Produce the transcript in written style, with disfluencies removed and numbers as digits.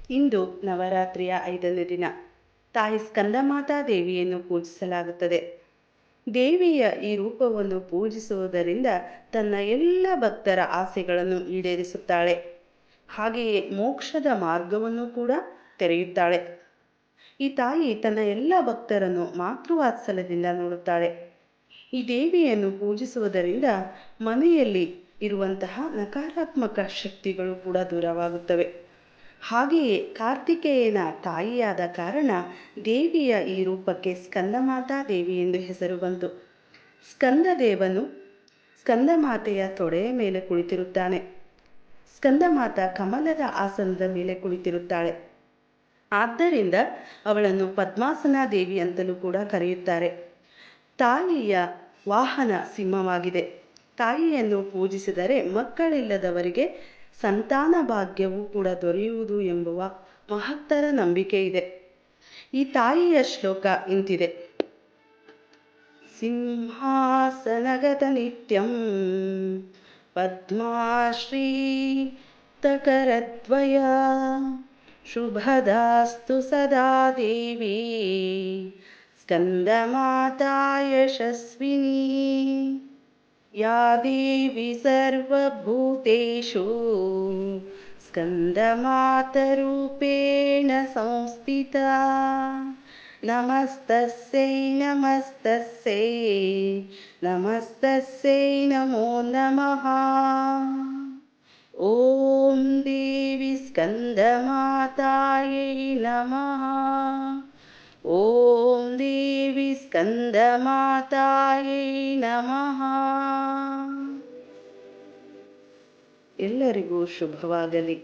ಇಂದು ನವರಾತ್ರಿಯ 5ನೇ ದಿನ ತಾಯಿ ಸ್ಕಂದಮಾತಾ ದೇವಿಯನ್ನು ಪೂಜಿಸಲಾಗುತ್ತದೆ. ದೇವಿಯ ಈ ರೂಪವನ್ನು ಪೂಜಿಸುವುದರಿಂದ ತನ್ನ ಎಲ್ಲ ಭಕ್ತರ ಆಸೆಗಳನ್ನು ಈಡೇರಿಸುತ್ತಾಳೆ. ಹಾಗೆಯೇ ಮೋಕ್ಷದ ಮಾರ್ಗವನ್ನು ಕೂಡ ತೆರೆಯುತ್ತಾಳೆ. ಈ ತಾಯಿ ತನ್ನ ಎಲ್ಲ ಭಕ್ತರನ್ನು ಮಾತೃವಾತ್ಸಲ್ಯದಿಂದ ನೋಡುತ್ತಾಳೆ. ಈ ದೇವಿಯನ್ನು ಪೂಜಿಸುವುದರಿಂದ ಮನೆಯಲ್ಲಿ ಇರುವಂತಹ ನಕಾರಾತ್ಮಕ ಶಕ್ತಿಗಳು ಕೂಡ ದೂರವಾಗುತ್ತವೆ. ಹಾಗೆಯೇ ಕಾರ್ತಿಕೇಯನ ತಾಯಿಯಾದ ಕಾರಣ ದೇವಿಯ ಈ ರೂಪಕ್ಕೆ ಸ್ಕಂದಮಾತಾ ದೇವಿ ಎಂದು ಹೆಸರು ಬಂತು. ಸ್ಕಂದದೇವನು ಸ್ಕಂದಮಾತೆಯ ತೊಡೆಯ ಮೇಲೆ ಕುಳಿತಿರುತ್ತಾನೆ. ಸ್ಕಂದಮಾತಾ ಕಮಲದ ಆಸನದ ಮೇಲೆ ಕುಳಿತಿರುತ್ತಾಳೆ. ಆದ್ದರಿಂದ ಅವಳನ್ನು ಪದ್ಮಾಸನ ದೇವಿ ಅಂತಲೂ ಕೂಡ ಕರೆಯುತ್ತಾರೆ. ತಾಯಿಯ ವಾಹನ ಸಿಂಹವಾಗಿದೆ. ತಾಯಿಯನ್ನು ಪೂಜಿಸಿದರೆ ಮಕ್ಕಳಿಲ್ಲದವರಿಗೆ ಸಂತಾನ ಭಾಗ್ಯವೂ ಕೂಡ ದೊರೆಯುವುದು ಎಂಬುವ ಮಹತ್ತರ ನಂಬಿಕೆ ಇದೆ. ಈ ತಾಯಿಯ ಶ್ಲೋಕ ಇಂತಿದೆ: ಸಿಂಹಾಸನಗತ ನಿತ್ಯಂ ಪದ್ಮಾಶ್ರೀ ತಕರದ್ವಯ ಶುಭದಾಸ್ತು ಸದಾ ದೇವಿ ಸ್ಕಂದಮಾತಾ ಯಶಸ್ವಿನಿ ಯಾ ದೇವಿ ಸರ್ವಭೂತೇಷು ಸ್ಕಂದಮಾತರೂಪೇಣ ಸಂಸ್ಥಿತಾ ನಮಸ್ತಸ್ಯೈ ನಮಸ್ತಸ್ಯೈ ನಮಸ್ತಸ್ಯೈ ನಮೋ ನಮಃ. ಓಂ ದೇವಿ ಸ್ಕಂದಮಾತಾಯೈ ನಮಃ. ಓಂ ದೇವಿ ಸ್ಕಂದಮಾತಾಯೈ ನಮಃ. ಎಲ್ಲರಿಗೂ ಶುಭವಾಗಲಿ.